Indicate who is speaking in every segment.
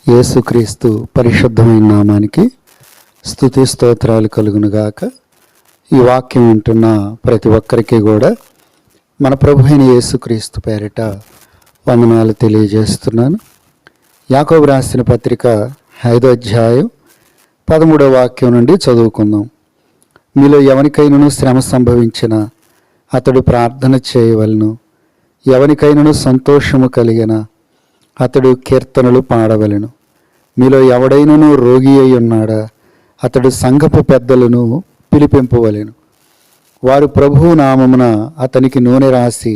Speaker 1: యేసుక్రీస్తు పరిశుద్ధమైన నామానికి స్తుతి స్తోత్రాలు కలుగునుగాక. ఈ వాక్యం వింటున్న ప్రతి ఒక్కరికి కూడా మన ప్రభు అయిన యేసుక్రీస్తు పేరిట వందనాలు తెలియజేస్తున్నాను. యాకోబు రాసిన పత్రిక 5వ అధ్యాయం 13వ వాక్యం నుండి చదువుకుందాం. మీలో ఎవరికైనాను శ్రమ సంభవించిన అతడు ప్రార్థన చేయవలను, ఎవరికైనాను సంతోషము కలిగిన అతడు కీర్తనలు పాడవలెను. మీలో ఎవడైనను రోగి అయి ఉన్నాడా, అతడు సంఘపు పెద్దలను పిలిపింపవలెను. వారు ప్రభువు నామమున అతనికి నూనె రాసి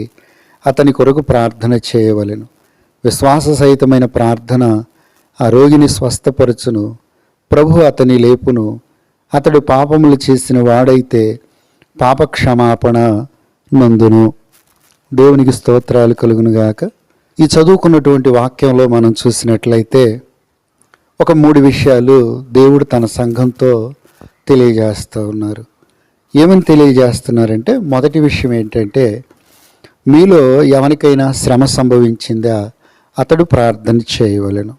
Speaker 1: అతని కొరకు ప్రార్థన చేయవలెను. విశ్వాస సహితమైన ప్రార్థన ఆ రోగిని స్వస్థపరచును. ప్రభు అతని లేపును. అతడు పాపములు చేసిన వాడైతే పాపక్షమాపణ నందును. దేవునికి స్తోత్రాలు కలుగునుగాక. ఈ చదువుకున్నటువంటి వాక్యంలో మనం చూసినట్లయితే ఒక 3 విషయాలు దేవుడు తన సంఘంతో తెలియజేస్తూ ఉన్నారు. ఏమని తెలియజేస్తున్నారంటే, మొదటి విషయం ఏంటంటే, మీలో ఎవరికైనా శ్రమ సంభవించిందా అతడు ప్రార్థన చేయవలెను.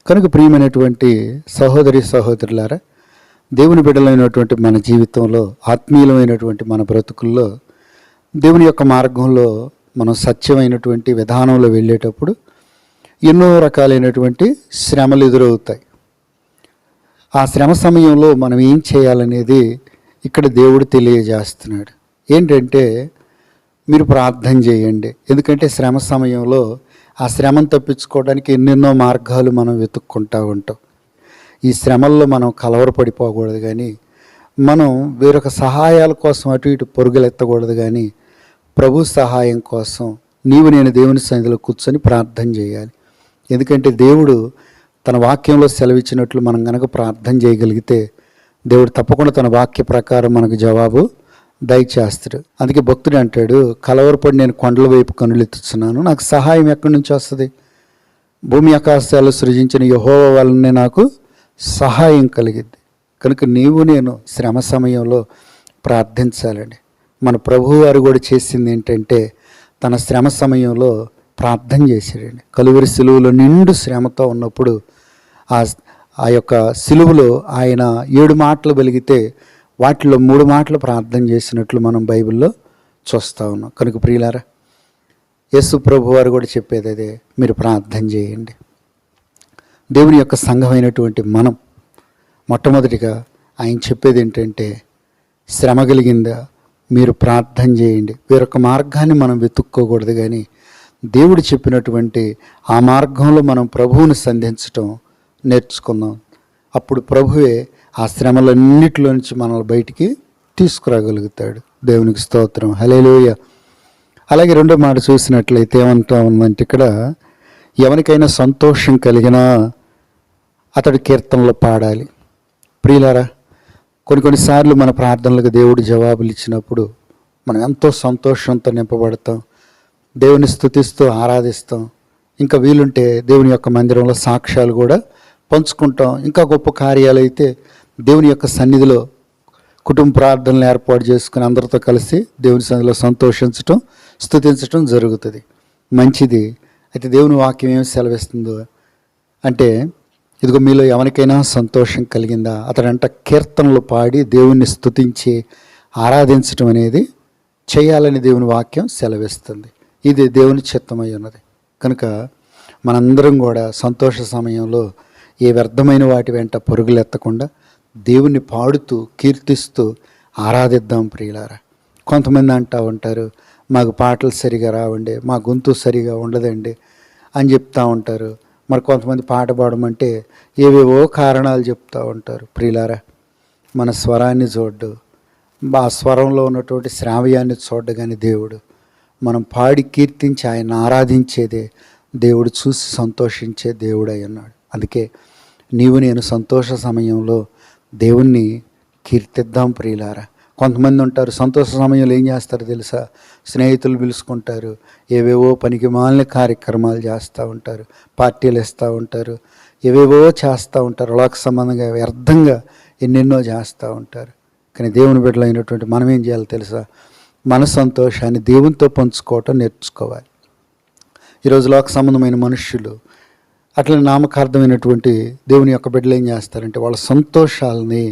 Speaker 1: కనుక ప్రియమైనటువంటి సహోదరి సహోదరులారా, దేవుని బిడ్డలైనటువంటి మన జీవితంలో, ఆత్మీయులమైనటువంటి మన బ్రతుకుల్లో, దేవుని యొక్క మార్గంలో మనం సత్యమైనటువంటి విధానంలో వెళ్ళేటప్పుడు ఎన్నో రకాలైనటువంటి శ్రమలు ఎదురవుతాయి. ఆ శ్రమ సమయంలో మనం ఏం చేయాలనేది ఇక్కడ దేవుడు తెలియజేస్తున్నాడు. ఏంటంటే, మీరు ప్రార్థన చేయండి. ఎందుకంటే శ్రమ సమయంలో ఆ శ్రమను తప్పించుకోవడానికి ఎన్నెన్నో మార్గాలు మనం వెతుక్కుంటూ ఉంటాం. ఈ శ్రమల్లో మనం కలవరపడిపోకూడదు, కానీ మనం వేరొక సహాయాల కోసం అటు ఇటు పరుగులెత్తకూడదు, కానీ ప్రభు సహాయం కోసం నేను దేవుని సన్నిధిలో కూర్చొని ప్రార్థన చేయాలి. ఎందుకంటే దేవుడు తన వాక్యంలో సెలవిచ్చినట్లు మనం కనుక ప్రార్థన చేయగలిగితే దేవుడు తప్పకుండా తన వాక్య ప్రకారం మనకు జవాబు దయచేస్తాడు. అందుకే భక్తుడు అంటాడు, కలవరపడి నేను కొండల వైపు కనులెత్తుతున్నాను, నాకు సహాయం ఎక్కడి నుంచి వస్తుంది? భూమి ఆకాశాలు సృజించిన యెహోవా వలనే నాకు సహాయం కలిగిద్ది. కనుక నేను శ్రమ సమయంలో ప్రార్థించాలండి. మన ప్రభువు వారు కూడా చేసింది ఏంటంటే, తన శ్రమ సమయంలో ప్రార్థన చేశాడండి. కలువరి సిలువలో నిండు శ్రమతో ఉన్నప్పుడు ఆ యొక్క సిలువలో ఆయన 7 మాటలు వెలిగితే వాటిలో 3 మాటలు ప్రార్థన చేసినట్లు మనం బైబిల్లో చూస్తూ ఉన్నాం. కనుక ప్రియులారా, యేసు ప్రభు వారు కూడా చెప్పేది అదే, మీరు ప్రార్థన చేయండి. దేవుని యొక్క సంఘమైనటువంటి మనం మొట్టమొదటిగా ఆయన చెప్పేది ఏంటంటే, శ్రమ కలిగిందా మీరు ప్రార్థన చేయండి. వేరొక మార్గాన్ని మనం వెతుక్కోకూడదు, కానీ దేవుడు చెప్పినటువంటి ఆ మార్గంలో మనం ప్రభువుని సంధించటం నేర్చుకుందాం. అప్పుడు ప్రభువే ఆ శ్రమలన్నిటిలో నుంచి మనల్ని బయటికి తీసుకురాగలుగుతాడు. దేవునికి స్తోత్రం, హల్లెలూయా. అలాగే రెండో మాట చూసినట్లయితే ఏమంటా ఉందంటే, ఇక్కడ ఎవరికైనా సంతోషం కలిగినా అతడు కీర్తనలు పాడాలి. ప్రియులారా, కొన్నిసార్లు మన ప్రార్థనలకు దేవుడు జవాబులు ఇచ్చినప్పుడు మనం ఎంతో సంతోషంతో నింపబడతాం, దేవుని స్తుతిస్తూ ఆరాధిస్తాం. ఇంకా వీలుంటే దేవుని యొక్క మందిరంలో సాక్ష్యాలు కూడా పంచుకుంటాం. ఇంకా గొప్ప కార్యాలు అయితే దేవుని యొక్క సన్నిధిలో కుటుంబ ప్రార్థనలు ఏర్పాటు చేసుకుని అందరితో కలిసి దేవుని సన్నిధిలో సంతోషించటం, స్తుతించటం జరుగుతుంది. మంచిది. అయితే దేవుని వాక్యం ఏమి సెలవిస్తుందో అంటే, ఇదిగో మీలో ఎవరికైనా సంతోషం కలిగిందా అతడంట కీర్తనలు పాడి దేవుణ్ణి స్తుతించి ఆరాధించటం అనేది చేయాలని దేవుని వాక్యం సెలవిస్తుంది. ఇది దేవుని చిత్తమై ఉన్నది. కనుక మనందరం కూడా సంతోష సమయంలో ఏ వ్యర్థమైన వాటి వెంట పరుగులెత్తకుండా దేవుణ్ణి పాడుతూ కీర్తిస్తూ ఆరాధిద్దాం ప్రియులారా. కొంతమంది అంటూ ఉంటారు, మాకు పాటలు సరిగా రావండి, మా గొంతు సరిగా ఉండదండి అని చెప్తూ ఉంటారు. మరి కొంతమంది పాట పాడమంటే ఏవేవో కారణాలు చెప్తూ ఉంటారు. ప్రియులారా, మన స్వరాన్ని చూడ్డు, ఆ స్వరంలో ఉన్నటువంటి శ్రావ్యాన్ని చూడగానే దేవుడు మనం పాడి కీర్తించి ఆయన ఆరాధించేదే దేవుడు చూసి సంతోషించే దేవుడు అయి ఉన్నాడు. అందుకే నేను సంతోష సమయంలో దేవుణ్ణి కీర్తిద్దాం ప్రియులారా. కొంతమంది ఉంటారు, సంతోష సమయంలో ఏం చేస్తారు తెలుసా? స్నేహితులు పిలుచుకుంటారు, ఏవేవో పనికి మాలిన కార్యక్రమాలు చేస్తూ ఉంటారు, పార్టీలు ఇస్తూ ఉంటారు, ఏవేవో చేస్తూ ఉంటారు, లోక సంబంధంగా వ్యర్థంగా ఎన్నెన్నో చేస్తూ ఉంటారు. కానీ దేవుని బిడ్డలైనటువంటి మనం ఏం చేయాలి తెలుసా? మన సంతోషాన్ని దేవునితో పంచుకోవటం నేర్చుకోవాలి. ఈరోజు లోక సంబంధమైన మనుష్యులు అట్లా నామకార్థమైనటువంటి దేవుని యొక్క బిడ్డలు ఏం చేస్తారంటే వాళ్ళ సంతోషాలని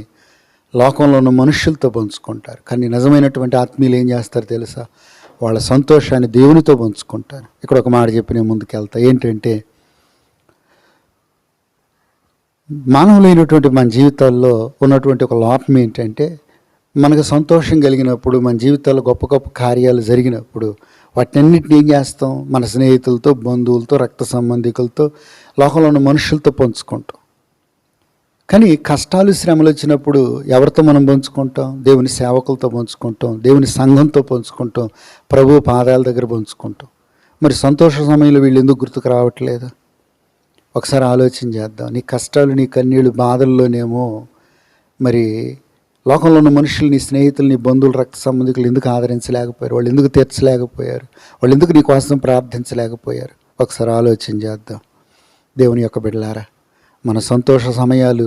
Speaker 1: లోకంలో ఉన్న మనుషులతో పంచుకుంటారు. కానీ నిజమైనటువంటి ఆత్మీయులు ఏం చేస్తారు తెలుసా? వాళ్ళ సంతోషాన్ని దేవునితో పంచుకుంటారు. ఇక్కడ ఒక మాట చెప్పి నేను ముందుకెళ్తా. ఏంటంటే, మానవులైనటువంటి మన జీవితాల్లో ఉన్నటువంటి ఒక లోపం ఏంటంటే, మనకు సంతోషం కలిగినప్పుడు, మన జీవితాల్లో గొప్ప గొప్ప కార్యాలు జరిగినప్పుడు వాటినన్నిటిని ఏం చేస్తాం? మన స్నేహితులతో, బంధువులతో, రక్త సంబంధికులతో, లోకంలో ఉన్న మనుషులతో పంచుకుంటాం. కానీ కష్టాలు శ్రమలు వచ్చినప్పుడు ఎవరితో మనం పంచుకుంటాం? దేవుని సేవకులతో పంచుకుంటాం, దేవుని సంఘంతో పంచుకుంటాం, ప్రభు పాదాల దగ్గర పంచుకుంటాం. మరి సంతోష సమయంలో వీళ్ళు ఎందుకు గుర్తుకు రావట్లేదు? ఒకసారి ఆలోచన చేద్దాం. నీ కష్టాలు, నీ కన్నీళ్ళు, బాధల్లోనేమో మరి లోకంలో ఉన్న మనుషులు, నీ స్నేహితులు, నీ బంధువులు, రక్త సంబంధికులు ఎందుకు ఆదరించలేకపోయారు? వాళ్ళు ఎందుకు తీర్చలేకపోయారు? వాళ్ళు ఎందుకు నీ కోసం ప్రార్థించలేకపోయారు? ఒకసారి ఆలోచన చేద్దాం. దేవుని యొక్క బిడ్డలారా, మన సంతోష సమయాలు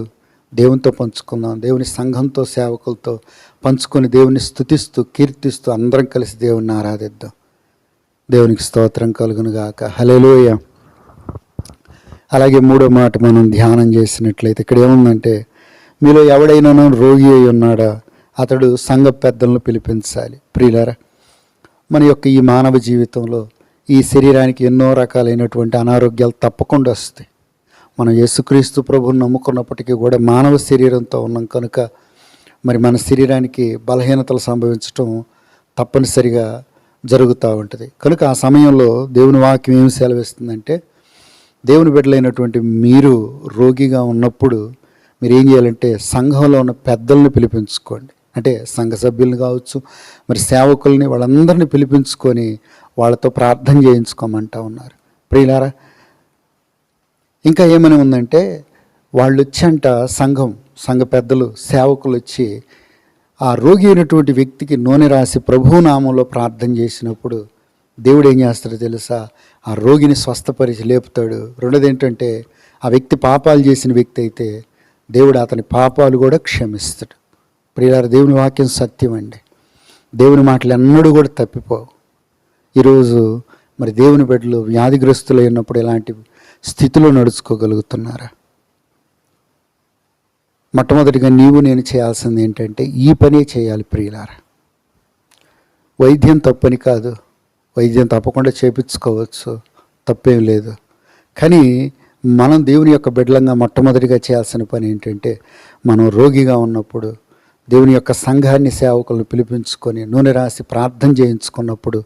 Speaker 1: దేవునితో పంచుకుందాం. దేవుని సంఘంతో, సేవకులతో పంచుకొని దేవుని స్తుతిస్తూ, కీర్తిస్తూ అందరం కలిసి దేవుని ఆరాధిద్దాం. దేవునికి స్తోత్రం కలుగును గాక. హల్లెలూయా. అలాగే మూడో మాట మనం ధ్యానం చేసినట్లయితే ఇక్కడ ఏముందంటే, మీలో ఎవడైనా రోగి అయి ఉన్నాడా అతడు సంఘ పెద్దలను పిలిపించాలి. ప్రియులారా, మన యొక్క ఈ మానవ జీవితంలో ఈ శరీరానికి ఎన్నో రకాలైనటువంటి అనారోగ్యాలు తప్పకుండా వస్తాయి. మనం యేసుక్రీస్తు ప్రభువుని నమ్ముకున్నప్పటికీ కూడా మానవ శరీరంతో ఉన్నాం కనుక మరి మన శరీరానికి బలహీనతలు సంభవించటం తప్పనిసరిగా జరుగుతూ ఉంటుంది. కనుక ఆ సమయంలో దేవుని వాక్యం ఏమి సెలవిస్తుందంటే, దేవుని బిడ్డలైనటువంటి మీరు రోగిగా ఉన్నప్పుడు మీరు ఏం చేయాలంటే సంఘంలో ఉన్న పెద్దలను పిలిపించుకోండి. అంటే సంఘ సభ్యులను కావచ్చు, మరి సేవకుల్ని, వాళ్ళందరినీ పిలిపించుకొని వాళ్ళతో ప్రార్థన చేయించుకోమంటా ఉన్నారు. ప్రియులారా, ఇంకా ఏమని ఉందంటే, వాళ్ళు వచ్చంట సంఘ పెద్దలు, సేవకులు వచ్చి ఆ రోగి అయినటువంటి వ్యక్తికి నూనె రాసి ప్రభువు నామంలో ప్రార్థన చేసినప్పుడు దేవుడు ఏం చేస్తాడో తెలుసా? ఆ రోగిని స్వస్థపరిచి లేపుతాడు. రెండోది ఏంటంటే, ఆ వ్యక్తి పాపాలు చేసిన వ్యక్తి అయితే దేవుడు అతని పాపాలు కూడా క్షమిస్తాడు. ప్రియులారా, దేవుని వాక్యం సత్యం అండి. దేవుని మాటలు ఎన్నడూ కూడా తప్పిపోవు. ఈరోజు మరి దేవుని బిడ్డలు వ్యాధిగ్రస్తులు అయినప్పుడు ఎలాంటి స్థితిలో నడుచుకోగలుగుతున్నారా? మొట్టమొదటిగా నీవు నేను చేయాల్సింది ఏంటంటే ఈ పనే చేయాలి. ప్రియులారా, వైద్యం తప్పని కాదు, వైద్యం తప్పకుండా చేపించుకోవచ్చు, తప్పేం లేదు. కానీ మనం దేవుని యొక్క బిడ్డలంగా మొట్టమొదటిగా చేయాల్సిన పని ఏంటంటే, మనం రోగిగా ఉన్నప్పుడు దేవుని యొక్క సంఘాన్ని, సేవకులను పిలిపించుకొని నూనె రాసి ప్రార్థన చేయించుకున్నప్పుడు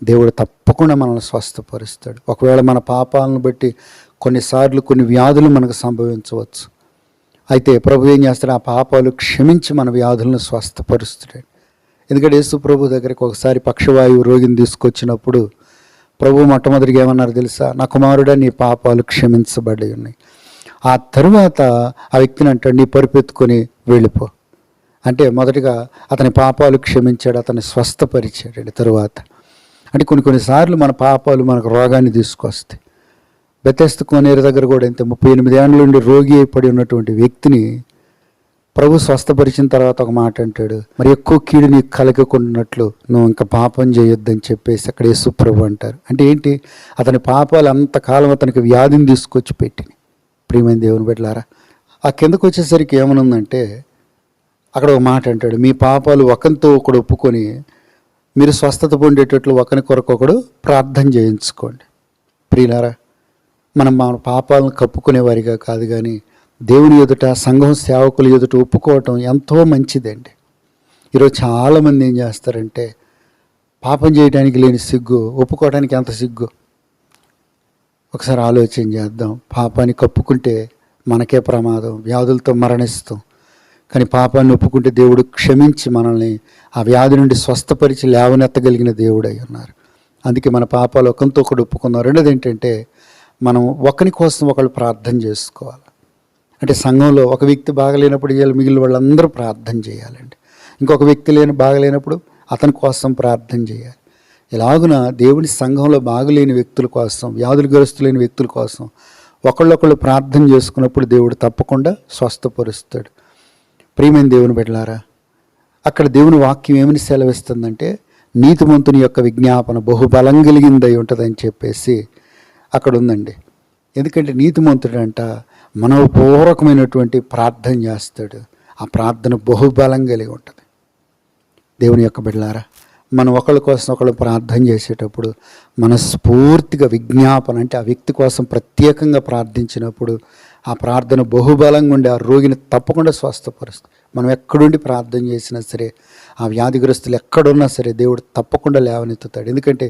Speaker 1: దేవుడు తప్పకుండా మనల్ని స్వస్థపరుస్తాడు. ఒకవేళ మన పాపాలను బట్టి కొన్నిసార్లు కొన్ని వ్యాధులు మనకు సంభవించవచ్చు. అయితే ప్రభు ఏం చేస్తాడు? ఆ పాపాలు క్షమించి మన వ్యాధులను స్వస్థపరుస్తాడు. ఎందుకంటే యేసు ప్రభు దగ్గరికి ఒకసారి పక్షవాయువు రోగిని తీసుకొచ్చినప్పుడు ప్రభు మొట్టమొదటిగా ఏమన్నారు తెలుసా? నా కుమారుడా, నీ పాపాలు క్షమించబడి ఉన్నాయి. ఆ తరువాత ఆ వ్యక్తిని అంటాడు, నీ పరుపెత్తుకొని వెళ్ళిపో. అంటే మొదటిగా అతని పాపాలు క్షమించాడు, అతన్ని స్వస్థపరిచాడు. తరువాత అంటే కొన్నిసార్లు మన పాపాలు మనకు రోగాన్ని తీసుకొస్తాయి. బెతెస్దా కోనేరు దగ్గర కూడా ఇంత 38 ఏళ్ళ నుండి రోగి అయిపడి ఉన్నటువంటి వ్యక్తిని ప్రభు స్వస్థపరిచిన తర్వాత ఒక మాట అంటాడు, మరి ఎక్కువ కీడు నీకు కలగకుండాట్లు నువ్వు ఇంకా పాపం చేయొద్దని చెప్పేసి అక్కడ యేసు ప్రభు అంటారు. అంటే ఏంటి? అతని పాపాలు అంతకాలం అతనికి వ్యాధిని తీసుకొచ్చి పెట్టినాయి. ప్రియమైన దేవుని బిడ్డలారా, ఆ కిందకు వచ్చేసరికి ఏమనుందంటే అక్కడ ఒక మాట అంటాడు, మీ పాపాలు ఒకరితో ఒకడు ఒప్పుకొని మీరు స్వస్థత పొందేటట్లు ఒకరి కొరకు ఒకడు ప్రార్థన చేయించుకోండి. ప్రియులారా, మనం మన పాపాలను కప్పుకునేవారిగా కాదు, కానీ దేవుని ఎదుట, సంఘం సేవకుల ఎదుట ఒప్పుకోవటం ఎంతో మంచిదండి. ఈరోజు చాలామంది ఏం చేస్తారంటే, పాపం చేయడానికి లేని సిగ్గు ఒప్పుకోవడానికి ఎంత సిగ్గు. ఒకసారి ఆలోచన చేద్దాం. పాపాన్ని కప్పుకుంటే మనకే ప్రమాదం, వ్యాధులతో మరణిస్తాం. కానీ పాపాన్ని ఒప్పుకుంటే దేవుడు క్షమించి మనల్ని ఆ వ్యాధి నుండి స్వస్థపరిచి లేవనెత్తగలిగిన దేవుడై ఉన్నారు. అందుకే మన పాపాలు ఒకరితో ఒకడు ఒప్పుకుందాం. రెండోది ఏంటంటే, మనం ఒకరి కోసం ఒకళ్ళు ప్రార్థన చేసుకోవాలి. అంటే సంఘంలో ఒక వ్యక్తి బాగలేనప్పుడు మిగిలిన వాళ్ళందరూ ప్రార్థన చేయాలండి. ఇంకొక వ్యక్తి బాగలేనప్పుడు అతని కోసం ప్రార్థన చేయాలి. ఇలాగున దేవుని సంఘంలో బాగలేని వ్యక్తుల కోసం, వ్యాధులగ్రస్తులైన వ్యక్తుల కోసం ఒకళ్ళొకళ్ళు ప్రార్థన చేసుకున్నప్పుడు దేవుడు తప్పకుండా స్వస్థపరుస్తాడు. ప్రియమైన దేవుని బిడ్డలారా, అక్కడ దేవుని వాక్యం ఏమని సెలవిస్తుందంటే, నీతిమంతుని యొక్క విజ్ఞాపన బహుబలం కలిగిందై ఉంటుందని చెప్పేసి అక్కడ ఉందండి. ఎందుకంటే నీతిమంతుడంట మనోపూర్వకమైనటువంటి ప్రార్థన చేస్తాడు. ఆ ప్రార్థన బహుబలం కలిగి ఉంటుంది. దేవుని యొక్క బిడ్డలారా, మనం ఒకళ్ళ కోసం ఒకళ్ళు ప్రార్థన చేసేటప్పుడు మనస్ఫూర్తిగా విజ్ఞాపన, అంటే ఆ వ్యక్తి కోసం ప్రత్యేకంగా ప్రార్థించినప్పుడు ఆ ప్రార్థన బహుబలంగా ఉండి ఆ రోగిని తప్పకుండా స్వస్థపరుస్తుంది. మనం ఎక్కడుండి ప్రార్థన చేసినా సరే, ఆ వ్యాధిగ్రస్తులు ఎక్కడున్నా సరే దేవుడు తప్పకుండా లేవనెత్తుతాడు. ఎందుకంటే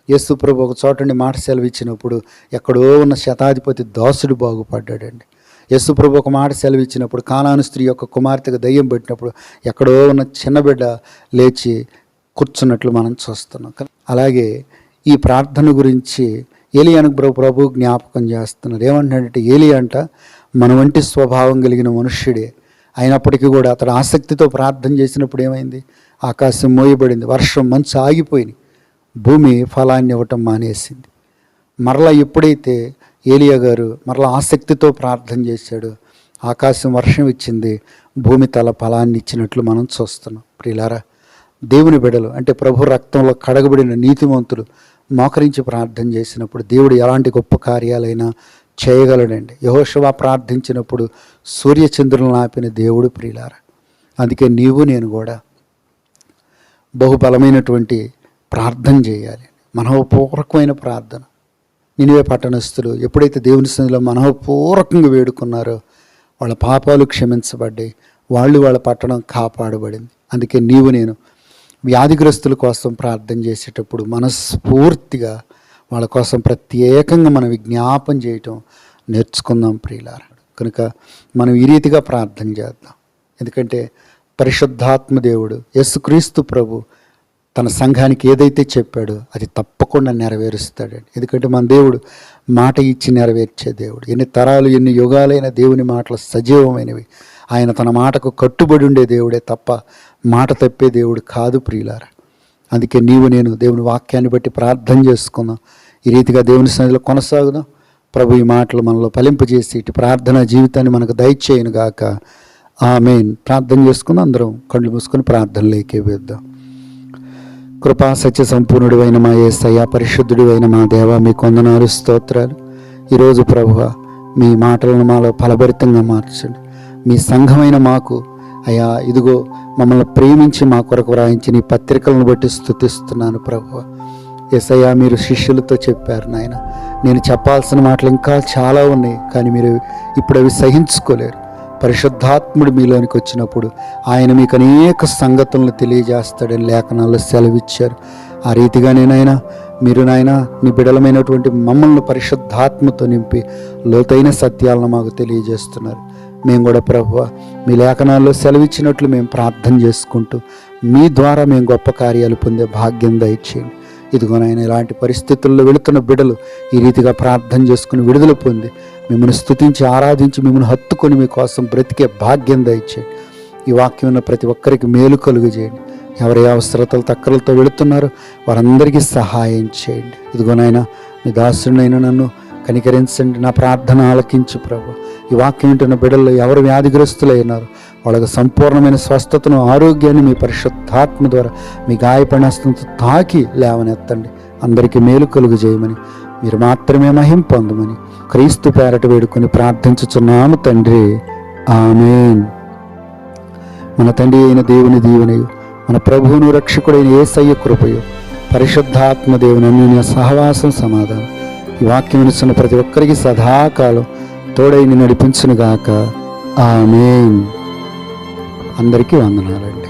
Speaker 1: యేసు ప్రభు ఒక చోట నుండి మాట సెలవు ఇచ్చినప్పుడు ఎక్కడో ఉన్న శతాధిపతి దాసుడు బాగుపడ్డాడండి. యేసు ప్రభు ఒక మాట సెలవు ఇచ్చినప్పుడు కానాను స్త్రీ యొక్క కుమార్తెకు దయ్యం పెట్టినప్పుడు ఎక్కడో ఉన్న చిన్న బిడ్డ లేచి కూర్చున్నట్లు మనం చూస్తున్నాం. అలాగే ఈ ప్రార్థన గురించి ఏలియాను ప్రభు జ్ఞాపకం చేస్తున్నారు. ఏమంటాడంటే, ఏలియా అంట మన వంటి స్వభావం కలిగిన మనుష్యుడే అయినప్పటికీ కూడా అతడు ఆసక్తితో ప్రార్థన చేసినప్పుడు ఏమైంది? ఆకాశం మోయబడింది, వర్షం మంచు ఆగిపోయింది, భూమి ఫలాన్ని ఇవ్వటం మానేసింది. మరలా ఎప్పుడైతే ఏలియా గారు మరలా ఆసక్తితో ప్రార్థన చేశాడు, ఆకాశం వర్షం ఇచ్చింది, భూమి తల ఫలాన్ని ఇచ్చినట్లు మనం చూస్తున్నాం. ప్రియులారా, దేవుని బిడ్డలు అంటే ప్రభు రక్తంలో కడగబడిన నీతిమంతులు మోకరించి ప్రార్థన చేసినప్పుడు దేవుడు ఎలాంటి గొప్ప కార్యాలైనా చేయగలడండి. యెహోషువ ప్రార్థించినప్పుడు సూర్యచంద్రులను ఆపిన దేవుడు. ప్రియులారా, అందుకే నీవు నేను కూడా బహుబలమైనటువంటి ప్రార్థన చేయాలి, మనోపూర్వకమైన ప్రార్థన. నినివే పట్టణస్థులు ఎప్పుడైతే దేవుని సన్నిధిలో మనోపూర్వకంగా వేడుకున్నారో వాళ్ళ పాపాలు క్షమించబడ్డాయి, వాళ్ళ పట్టణం కాపాడబడింది. అందుకే నీవు నేను వ్యాధిగ్రస్తుల కోసం ప్రార్థన చేసేటప్పుడు మనస్ఫూర్తిగా వాళ్ళ కోసం ప్రత్యేకంగా మనం విజ్ఞాపన చేయటం నేర్చుకుందాం ప్రియులారా. కనుక మనం ఈ రీతిగా ప్రార్థన చేద్దాం. ఎందుకంటే పరిశుద్ధాత్మ దేవుడు యేసుక్రీస్తు ప్రభు తన సంఘానికి ఏదైతే చెప్పాడో అది తప్పకుండా నెరవేరుస్తాడండి. ఎందుకంటే మన దేవుడు మాట ఇచ్చి నెరవేర్చే దేవుడు. ఎన్ని తరాలు ఎన్ని యుగాలైన దేవుని మాటలు సజీవమైనవి. ఆయన తన మాటకు కట్టుబడి ఉండే దేవుడే తప్ప మాట తప్పే దేవుడు కాదు ప్రియులారా. అందుకే నీవు నేను దేవుని వాక్యాన్ని బట్టి ప్రార్థన చేసుకుందాం. ఈ రీతిగా దేవుని సన్నిధిలో కొనసాగుదాం. ప్రభు ఈ మాటలు మనలో ఫలింపజేసి ఇటు ప్రార్థనా జీవితాన్ని మనకు దయచేయను గాక. ఆమేన్. ప్రార్థన చేసుకుందాం. అందరం కళ్ళు మూసుకొని ప్రార్థనలోకి వేద్దాం. కృపా సత్య సంపూర్ణుడు అయిన మా యేసయ్య, పరిశుద్ధుడు అయిన మా దేవ, మీ కొందనాలు స్తోత్రాలు. ఈరోజు ప్రభువా మీ మాటలను మాలో ఫలభరితంగా మార్చండి. మీ సంఘమైన మాకు అయ్యా ఇదిగో మమ్మల్ని ప్రేమించి మా కొరకు వ్రాయించి నీ పత్రికలను బట్టి స్తుతిస్తున్నాను ప్రభువా. యేసయ్య, మీరు శిష్యులతో చెప్పారు నాయన, నేను చెప్పాల్సిన మాటలు ఇంకా చాలా ఉన్నాయి, కానీ మీరు ఇప్పుడు అవి సహించుకోలేరు. పరిశుద్ధాత్ముడు మీలోనికి వచ్చినప్పుడు ఆయన మీకు అనేక సంగతులను తెలియజేస్తాడని లేఖనాల్లో సెలవిచ్చారు. ఆ రీతిగానే నాయన మీరు నాయన నీ బిడలమైనటువంటి మమ్మల్ని పరిశుద్ధాత్మతో నింపి లోతైన సత్యాలను మాకు తెలియజేస్తున్నారు. మేము కూడా ప్రభువా మీ లేఖనాల్లో సెలవిచ్చినట్లు మేము ప్రార్థన చేసుకుంటూ మీ ద్వారా మేము గొప్ప కార్యాలు పొందే భాగ్యం దయచేయండి. ఇదిగోనైనా ఇలాంటి పరిస్థితుల్లో వెళుతున్న బిడ్డలు ఈ రీతిగా ప్రార్థన చేసుకుని విడుదల పొంది మిమ్మల్ని స్తుతించి ఆరాధించి మిమ్మల్ని హత్తుకొని మీకోసం బ్రతికే భాగ్యం దయచేయండి. ఈ వాక్యం ఉన్న ప్రతి ఒక్కరికి మేలు కలుగు చేయండి. ఎవరి అవసరతలు తక్కలతో వెళుతున్నారో వారందరికీ సహాయం చేయండి. ఇదిగోనైనా మీ దాసుడినైనా నన్ను కనికరించండి, నా ప్రార్థన ఆలకించు ప్రభు. ఈ వాక్యం వింటున్న బిడ్డల్లో ఎవరు వ్యాధిగ్రస్తులైనారో వాళ్ళకి సంపూర్ణమైన స్వస్థతను ఆరోగ్యాన్ని మీ పరిశుద్ధాత్మ ద్వారా మీ గాయపడిన హస్తంతో తాకి లేవనెత్తండి. అందరికీ మేలు కలుగు చేయమని, మీరు మాత్రమే మహిమ పొందమని క్రీస్తు పేరట వేడుకొని ప్రార్థించుచున్నాము తండ్రి. ఆమేన్. మన తండ్రి అయిన దేవుని దీవెనయు మన ప్రభువును రక్షకుడైన యేసయ్య కృపయు పరిశుద్ధాత్మ దేవుని అన్యోన్య సహవాసం సమాధానం ఈ వాక్యం వినుచున్న ప్రతి ఒక్కరికి సదాకాలం తోడైని నడిపించునుగాక. ఆమేన్. అందరికీ వందనాలండి.